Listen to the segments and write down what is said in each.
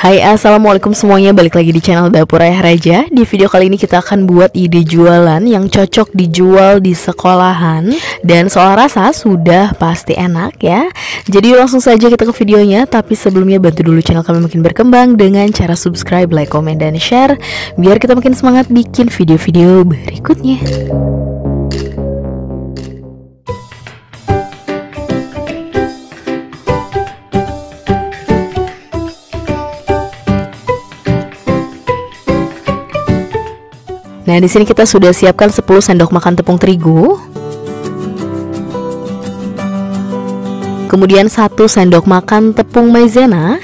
Hai, assalamualaikum semuanya, balik lagi di channel Dapur Ayah Raja. Di video kali ini kita akan buat ide jualan yang cocok dijual di sekolahan, dan soal rasa sudah pasti enak ya. Jadi langsung saja kita ke videonya. Tapi sebelumnya bantu dulu channel kami makin berkembang dengan cara subscribe, like, komen, dan share, biar kita makin semangat bikin video-video berikutnya. Nah, di sini kita sudah siapkan 10 sendok makan tepung terigu. Kemudian 1 sendok makan tepung maizena.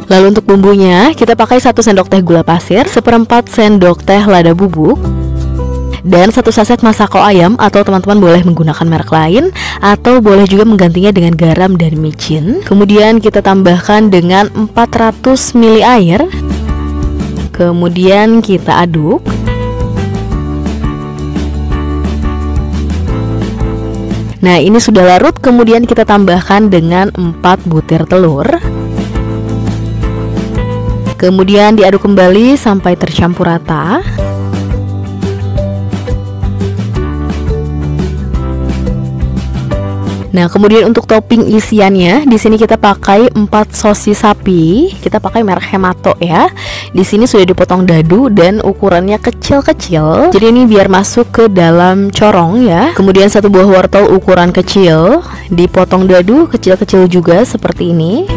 Lalu untuk bumbunya, kita pakai 1 sendok teh gula pasir, 1/4 sendok teh lada bubuk, dan 1 saset masako ayam, atau teman-teman boleh menggunakan merek lain, atau boleh juga menggantinya dengan garam dan micin. Kemudian kita tambahkan dengan 400 ml air. Kemudian kita aduk. Nah, ini sudah larut, kemudian kita tambahkan dengan 4 butir telur. Kemudian diaduk kembali sampai tercampur rata. Nah, kemudian untuk topping isiannya, di sini kita pakai 4 sosis sapi. Kita pakai merek Hemato ya. Di sini sudah dipotong dadu dan ukurannya kecil-kecil. Jadi ini biar masuk ke dalam corong ya. Kemudian 1 buah wortel ukuran kecil, dipotong dadu kecil-kecil juga seperti ini.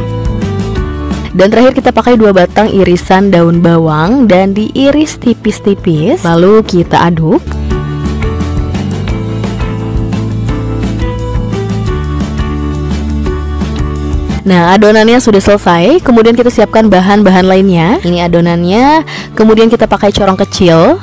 Dan terakhir kita pakai 2 batang irisan daun bawang dan diiris tipis-tipis. Lalu kita aduk. Nah, adonannya sudah selesai. Kemudian kita siapkan bahan-bahan lainnya. Ini adonannya. Kemudian kita pakai corong kecil,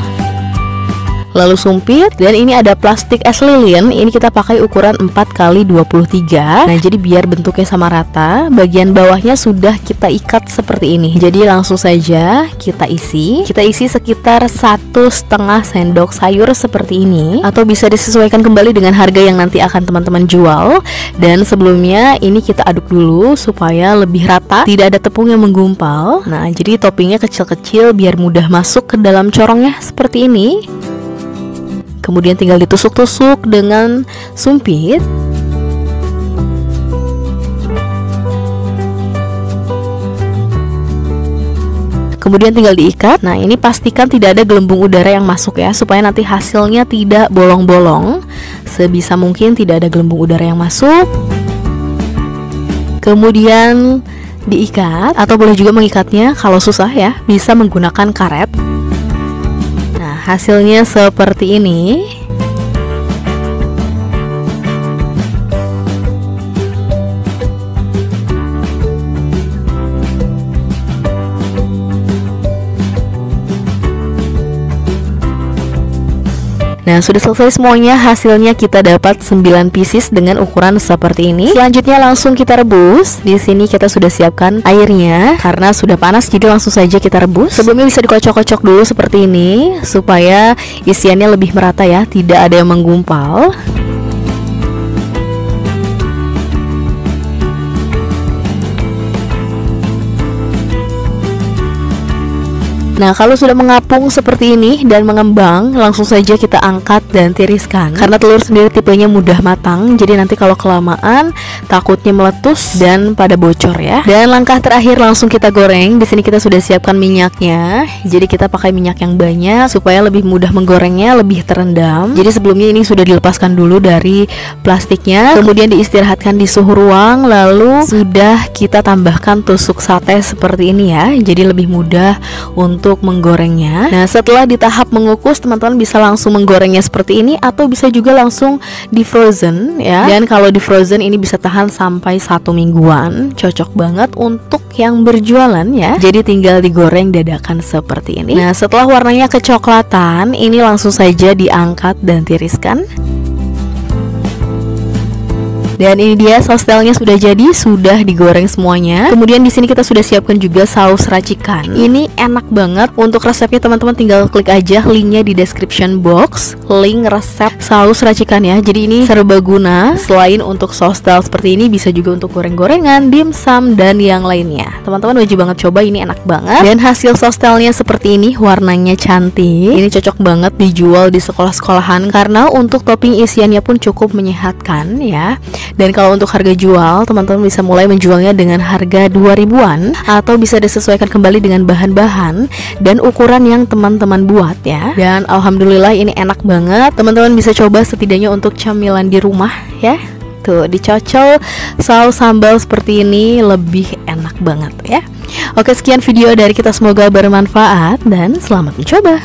lalu sumpit. Dan ini ada plastik es lilin. Ini kita pakai ukuran 4x23. Nah, jadi biar bentuknya sama rata. Bagian bawahnya sudah kita ikat seperti ini. Jadi langsung saja kita isi. Kita isi sekitar 1,5 sendok sayur seperti ini, atau bisa disesuaikan kembali dengan harga yang nanti akan teman-teman jual. Dan sebelumnya ini kita aduk dulu supaya lebih rata, tidak ada tepung yang menggumpal. Nah, jadi toppingnya kecil-kecil biar mudah masuk ke dalam corongnya seperti ini. Kemudian tinggal ditusuk-tusuk dengan sumpit. Kemudian tinggal diikat. Nah, ini pastikan tidak ada gelembung udara yang masuk ya, supaya nanti hasilnya tidak bolong-bolong. Sebisa mungkin tidak ada gelembung udara yang masuk. Kemudian diikat, atau boleh juga mengikatnya kalau susah ya, bisa menggunakan karet. Hasilnya seperti ini. Nah, sudah selesai semuanya. Hasilnya kita dapat 9 pieces dengan ukuran seperti ini. Selanjutnya langsung kita rebus. Di sini kita sudah siapkan airnya karena sudah panas, jadi langsung saja kita rebus. Sebelumnya bisa dikocok-kocok dulu seperti ini supaya isiannya lebih merata ya, tidak ada yang menggumpal. Nah, kalau sudah mengapung seperti ini dan mengembang, langsung saja kita angkat dan tiriskan. Karena telur sendiri tipenya mudah matang, jadi nanti kalau kelamaan takutnya meletus dan pada bocor ya. Dan langkah terakhir langsung kita goreng. Di sini kita sudah siapkan minyaknya. Jadi kita pakai minyak yang banyak supaya lebih mudah menggorengnya, lebih terendam. Jadi sebelumnya ini sudah dilepaskan dulu dari plastiknya, kemudian diistirahatkan di suhu ruang, lalu sudah kita tambahkan tusuk sate seperti ini ya. Jadi lebih mudah untuk menggorengnya. Nah, setelah di tahap mengukus, teman-teman bisa langsung menggorengnya seperti ini, atau bisa juga langsung di frozen ya. Dan kalau di frozen ini bisa tahan sampai 1 mingguan. Cocok banget untuk yang berjualan ya. Jadi tinggal digoreng dadakan seperti ini. Nah, setelah warnanya kecoklatan, ini langsung saja diangkat dan tiriskan. Dan ini dia sostelnya sudah jadi, sudah digoreng semuanya. Kemudian di sini kita sudah siapkan juga saus racikan. Ini enak banget. Untuk resepnya teman-teman tinggal klik aja linknya di description box, link resep saus racikan ya. Jadi ini serbaguna. Selain untuk sostel seperti ini, bisa juga untuk goreng-gorengan, dimsum, dan yang lainnya. Teman-teman wajib banget coba, ini enak banget. Dan hasil sostelnya seperti ini, warnanya cantik. Ini cocok banget dijual di sekolah-sekolahan karena untuk topping isiannya pun cukup menyehatkan ya. Dan kalau untuk harga jual, teman-teman bisa mulai menjualnya dengan harga 2000-an atau bisa disesuaikan kembali dengan bahan-bahan dan ukuran yang teman-teman buat ya. Dan alhamdulillah ini enak banget. Teman-teman bisa coba setidaknya untuk camilan di rumah ya. Tuh, dicocol saus sambal seperti ini lebih enak banget ya. Oke, sekian video dari kita, semoga bermanfaat dan selamat mencoba.